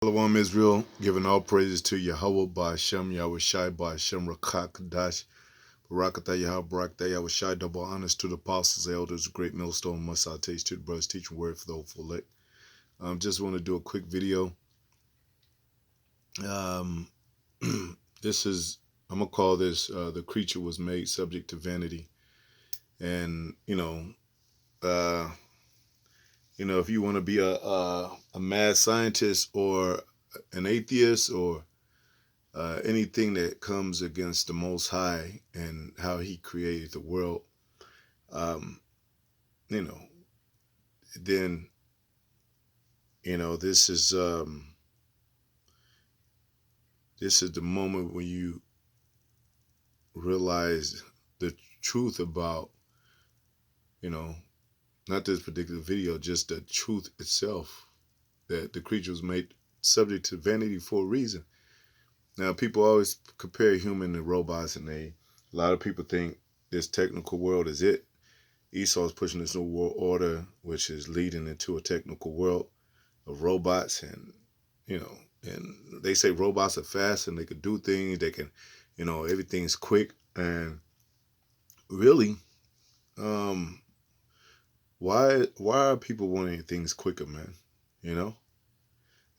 Shalom Israel, giving all praises to Yahweh by Hashem, Yahweh Shai by Hashem Rakak Dash, Barakatah Yahweh Barakatah Yahweh Shai, double honors to the apostles, elders, great millstone, must I taste to the brothers, teaching word for the hopeful elect. Just want to do a quick video. Um, this is, I'm going to call this, the creature was made subject to vanity. And, if you want to be a mad scientist or an atheist or anything that comes against the Most High and how He created the world, um, you know, then this is the moment when you realize the truth about not this particular video, just the truth itself, that the creature was made subject to vanity for a reason. Now, people always compare human and robots, and a lot of people think this technical world is it. Esau is pushing this new world order, which is leading into a technical world of robots, and and they say robots are fast and they can do things. They can, everything's quick. And really, why are people wanting things quicker, man?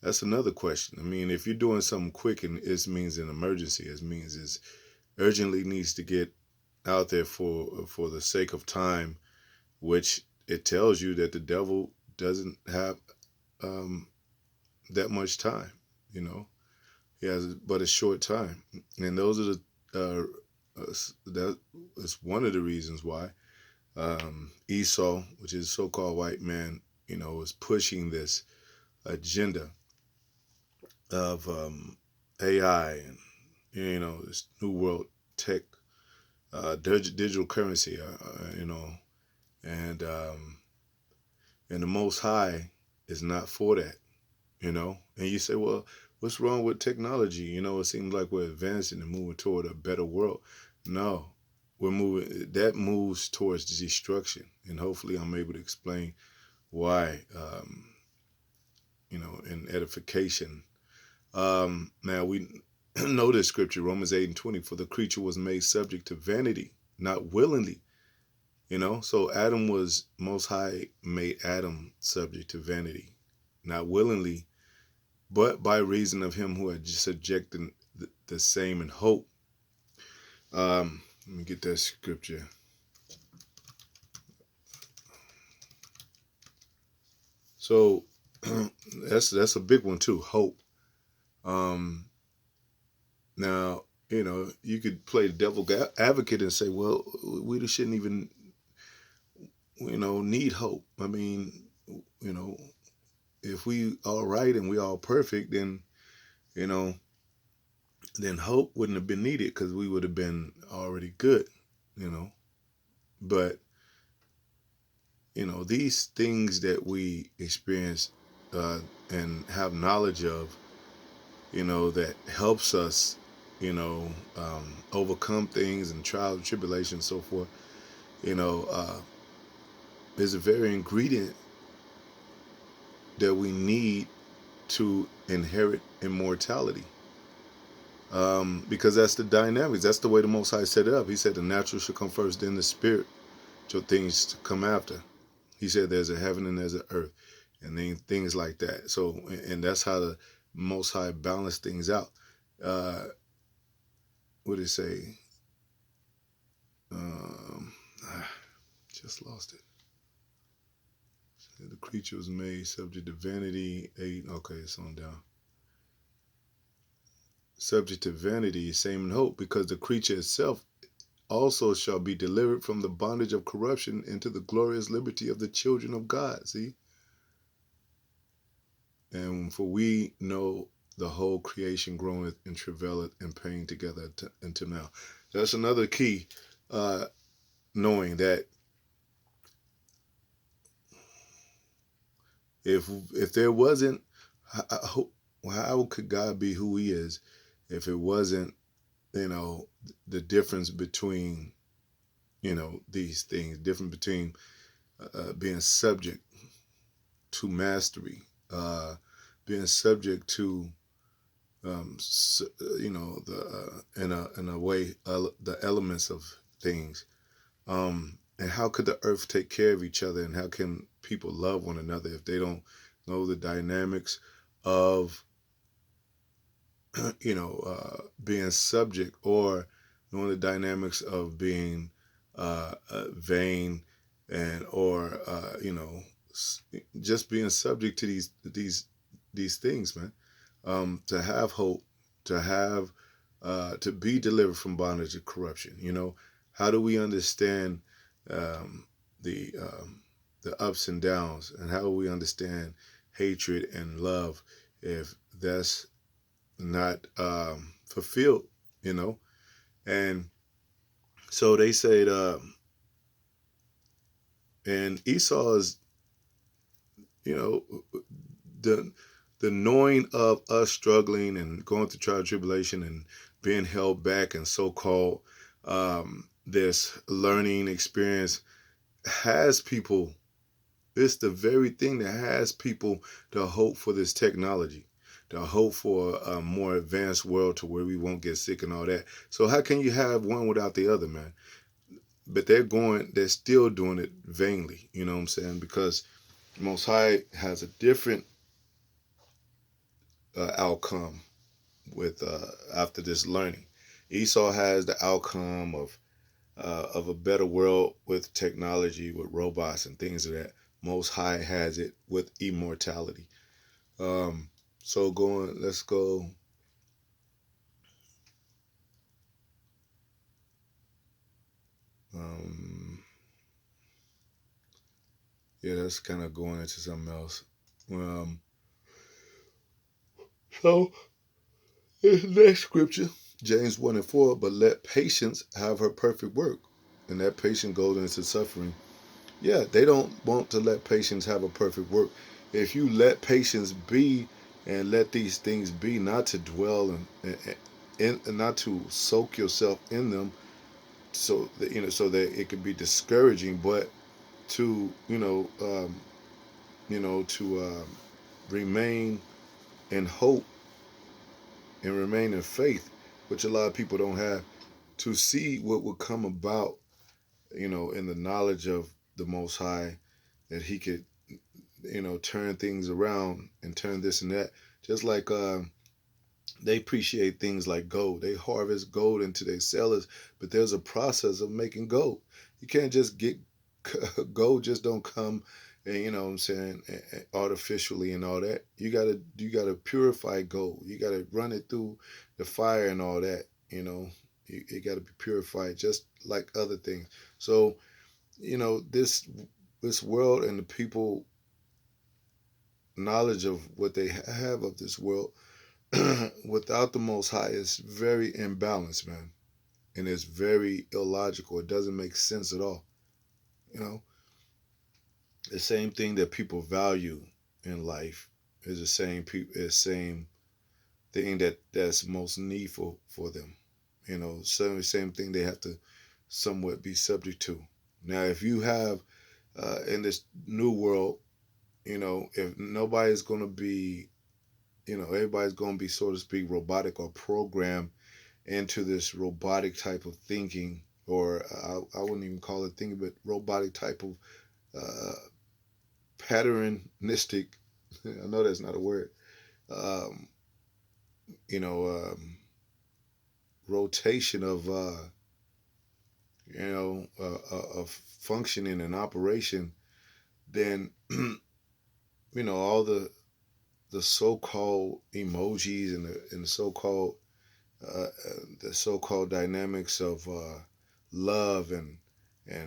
That's another question. I mean, if you're doing something quick and it means an emergency, it means it urgently needs to get out there for the sake of time, which it tells you that the devil doesn't have that much time. He has but a short time, and those are that is one of the reasons why Esau, which is a so-called white man, is pushing this agenda of AI and this new world tech, digital currency, and the Most High is not for that, And you say, well, what's wrong with technology? It seems like we're advancing and moving toward a better world. No, that moves towards destruction, and hopefully I'm able to explain why, in edification. Now we know this scripture, Romans 8:20, for the creature was made subject to vanity, not willingly. So Most High made Adam subject to vanity, not willingly, but by reason of him who had subjected the same in hope. Let me get that scripture. So that's a big one too, hope. Now, you could play the devil advocate and say, well, we shouldn't even, need hope. I mean, if we all right and we all perfect, then, then hope wouldn't have been needed because we would have been already good, But, these things that we experience and have knowledge of, that helps us, overcome things and trials and tribulations and so forth, is a very ingredient that we need to inherit immortality. Because that's the dynamics. That's the way the Most High set it up. He said the natural should come first, then the spiritual things to come after. He said there's a heaven and there's an earth, and then things like that. So, and that's how the Most High balanced things out. What did it say? Just lost it. The creature was made subject to vanity. Okay, it's on down. Subject to vanity, same in hope, because the creature itself also shall be delivered from the bondage of corruption into the glorious liberty of the children of God. See? And for we know the whole creation groaneth and travaileth in pain together until now. That's another key, knowing that if there wasn't, how could God be who He is if it wasn't, the difference between, these things, difference between being subject to mastery, being subject to the in a way the elements of things. And how could the earth take care of each other, and how can people love one another if they don't know the dynamics of being subject, or knowing the dynamics of being vain, and or just being subject to these things, man. To have hope, to have to be delivered from bondage of corruption. How do we understand um, the the ups and downs, and how do we understand hatred and love if that's not fulfilled? You know, and so they said, and Esau is, you know, the the knowing of us struggling and going through trial and tribulation and being held back and so called this learning experience has people. It's the very thing that has people to hope for this technology, to hope for a more advanced world to where we won't get sick and all that. So how can you have one without the other, man? But they're still doing it vainly. You know what I'm saying? Because Most High has a different outcome with after this learning. Esau has the outcome of a better world with technology, with robots and things of that. Most High has it with immortality. Um, so let's go. Um, yeah, that's kind of going into something else. Um, so next scripture, James 1:4. But let patience have her perfect work, and that patience goes into suffering. Yeah, they don't want to let patience have a perfect work. If you let patience be and let these things be, not to dwell and not to soak yourself in them, so that it could be discouraging, but to to remain in hope and remain in faith, which a lot of people don't have, to see what would come about, in the knowledge of the Most High, that He could turn things around and turn this and that. Just like they appreciate things like gold. They harvest gold into their cellars, but there's a process of making gold. You can't just get gold. Just don't come, and what I'm saying, artificially and all that. You gotta purify gold. You gotta run it through the fire and all that. It got to be purified, just like other things. So this world and the people knowledge of what they have of this world without the Most High is very imbalanced, man, and it's very illogical. It doesn't make sense at all. You know, the same thing that people value in life is the same thing that's most needful for them. Same thing they have to somewhat be subject to. Now, if you have in this new world, if nobody's going to be, everybody's going to be, so to speak, robotic or programmed into this robotic type of thinking, or I wouldn't even call it thinking, but robotic type of uh, patternistic. I know that's not a word. Um, you know, rotation of of functioning and operation. Then all the so-called emojis and the so-called dynamics of love and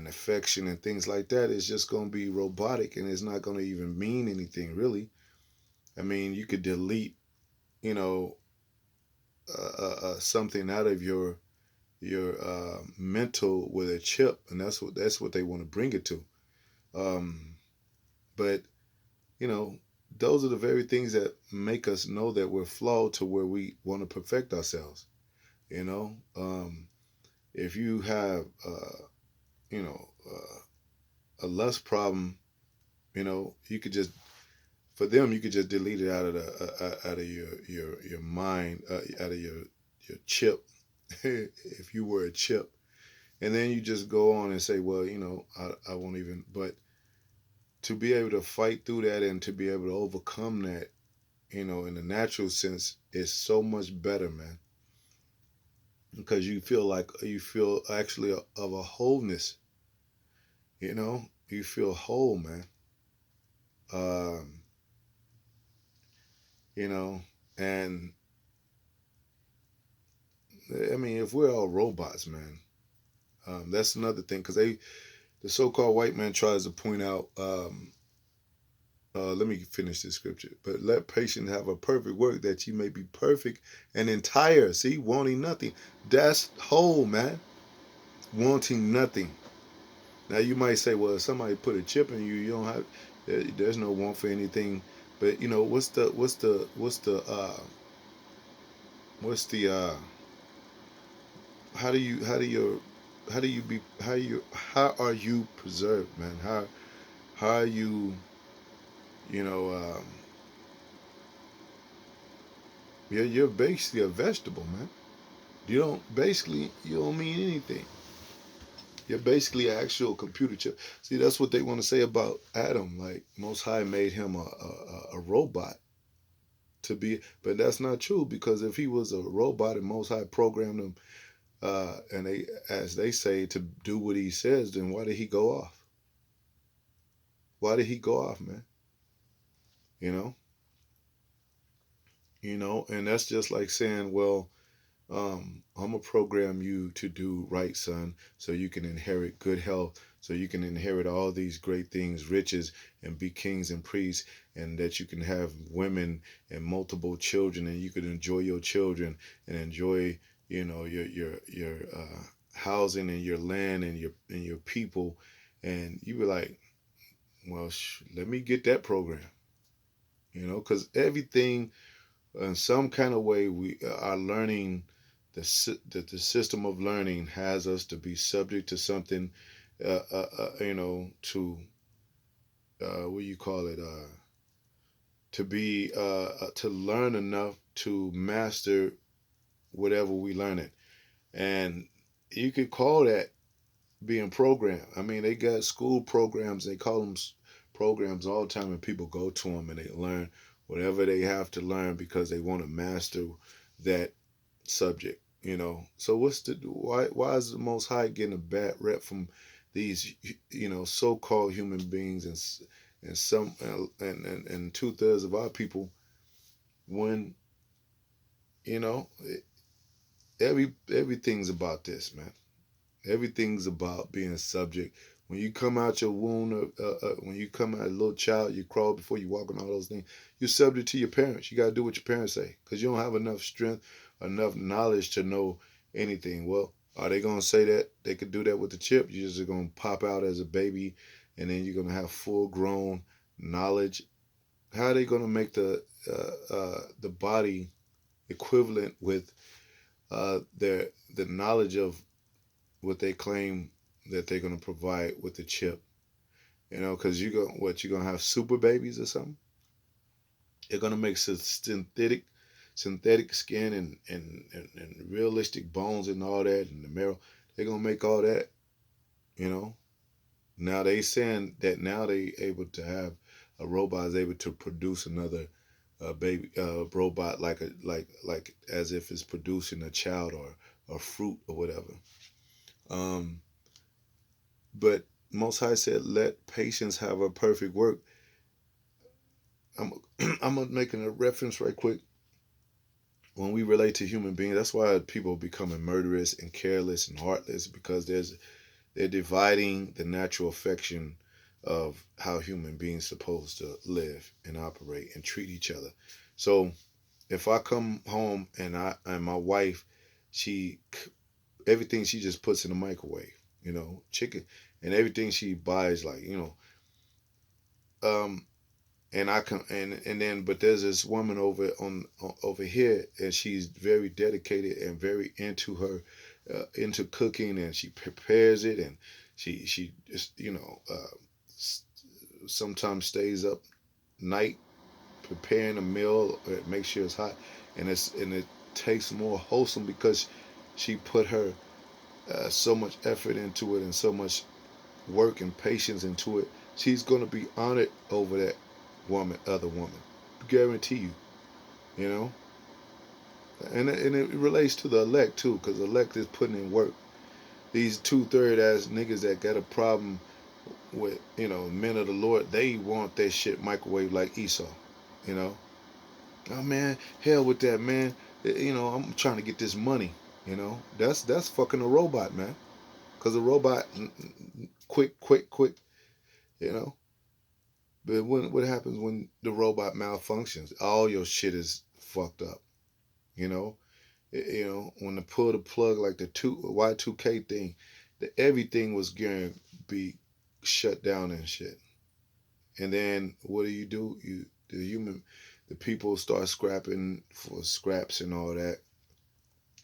affection and things like that is just going to be robotic, and it's not going to even mean anything really. I mean, you could delete, you know, something out of your mental with a chip, and that's what they want to bring it to. Um, but you know, those are the very things that make us know that we're flawed to where we want to perfect ourselves. You know, if you have you know a lust problem, you could just For them, you could just delete it out of the out of your mind, out of your chip, if you were a chip, and then you just go on and say, well, I won't even. But to be able to fight through that and to be able to overcome that, in the natural sense, is so much better, man. Because you feel actually of a wholeness. You feel whole, man. Um, you know, and I mean, if we're all robots, man, that's another thing. Because the so-called white man tries to point out. Let me finish this scripture. But let patience have a perfect work, that you may be perfect and entire. See, wanting nothing. That's whole, man. Wanting nothing. Now you might say, well, if somebody put a chip in you, you don't have. There's no want for anything. But what's the how do you be how are you preserved, man? How are you, you know you're basically a vegetable, man. You don't mean anything. You're basically an actual computer chip. See, that's what they want to say about Adam. Like, Most High made him a robot to be, but that's not true, because if he was a robot and Most High programmed him, and they, as they say, to do what he says, then why did he go off? Why did he go off, man? You know, and that's just like saying, well, I'm gonna program you to do right, son, so you can inherit good health, so you can inherit all these great things, riches, and be kings and priests, and that you can have women and multiple children, and you can enjoy your children and enjoy, your housing and your land and your people, and you be like, well, let me get that program, because everything in some kind of way we are learning the system of learning has us to be subject to something, to what do you call it, to be to learn enough to master whatever we learn it. And you could call that being programmed. I mean, they got school programs, they call them programs all the time, and people go to them and they learn whatever they have to learn because they want to master that subject. So why is the Most High getting a bad rep from these so-called human beings, and some and 2/3 of our people, when you know everything's about this, man. Everything's about being subject. When you come out your womb, when you come out a little child, you crawl before you walk, and all those things. You're subject to your parents. You got to do what your parents say, because you don't have enough strength, enough knowledge to know anything. Well, are they going to say that they could do that with the chip? You're just going to pop out as a baby, and then you're going to have full grown knowledge. How are they going to make the body equivalent with the knowledge of what they claim that they're going to provide with the chip? Because you're gonna have super babies or something. They're gonna make synthetic skin and realistic bones and all that, and the marrow. They're gonna make all that. You know. Now they saying that now they able to have a robot is able to produce another baby robot, like as if it's producing a child or a fruit or whatever. Um, but Most High said, "Let patience have a perfect work." I'm I'm making a reference right quick. When we relate to human beings, that's why people are becoming murderous and careless and heartless, because they're dividing the natural affection of how human beings supposed to live and operate and treat each other. So if I come home and my wife, she everything she just puts in the microwave, chicken, and everything she buys, like, um and I can and then but there's this woman over here, and she's very dedicated and very into her into cooking, and she prepares it, and she just sometimes stays up night preparing a meal, make sure it's hot, and it tastes more wholesome because she put her so much effort into it and so much work and patience into it. She's gonna be honored over that other woman. Guarantee you. You know, and it relates to the elect too, because the elect is putting in work. These 2/3 ass niggas that got a problem with men of the Lord, they want that shit microwave like Esau. You know, oh man, hell with that man. I'm trying to get this money. That's fucking a robot, man. Cause a robot, quick, quick, quick. You know, but what happens when the robot malfunctions? All your shit is fucked up. You know, when they pull the plug like the Y2K thing, everything was going to be shut down and shit. And then what do? The people start scrapping for scraps and all that,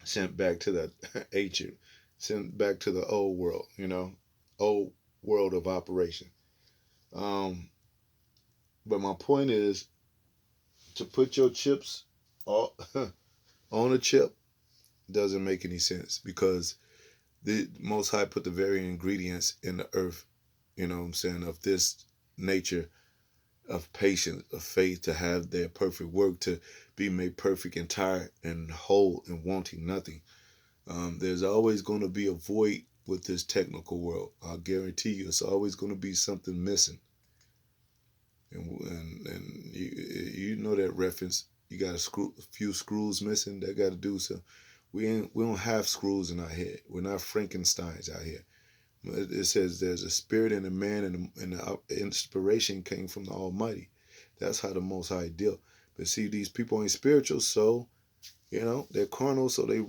sent back to the ancient, sent back to the old world, old world of operation. Um, but my point is to put your chips all, on a chip doesn't make any sense because the Most High put the very ingredients in the earth, what I'm saying, of this nature, of patience, of faith, to have their perfect work, to be made perfect, entire, and whole, and wanting nothing. There's always going to be a void with this technical world. I'll guarantee you, it's always going to be something missing. And you know that reference. You got a few screws missing. That got to do so. We don't have screws in our head. We're not Frankenstein's out here. It says there's a spirit in a man, and the inspiration came from the Almighty. That's how the Most High deal. But see, these people ain't spiritual, so they're carnal, so they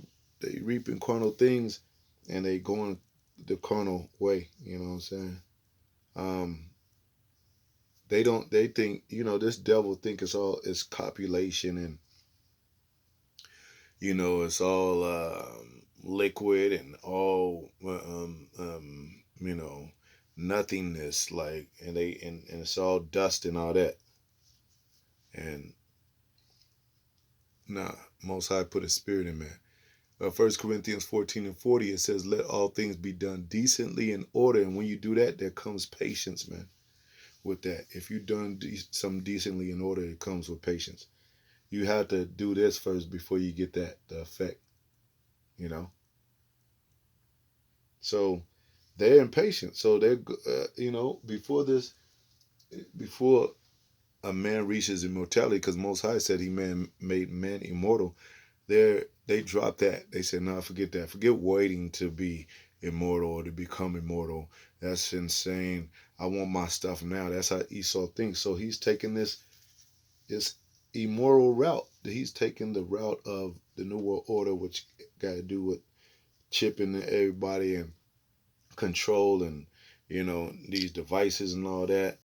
reaping carnal things, and they going the carnal way. You know what I'm saying? Um, they don't. They think this devil think it's copulation, and it's all liquid and all nothingness, like, and it's all dust and all that. And nah, Most High put a spirit in man. 1 Corinthians 14:40, it says, "Let all things be done decently in order." And when you do that, there comes patience, man. With that, if you done something decently in order, it comes with patience. You have to do this first before you get the effect. You know. So they're impatient. So they're before a man reaches immortality, because Most High said He made man immortal. They dropped that. They said, "No, forget that. Forget waiting to be immortal or to become immortal. That's insane. I want my stuff now." That's how Esau thinks. So he's taking this immoral route. He's taking the route of the New World Order, which got to do with chipping everybody and control, and these devices and all that.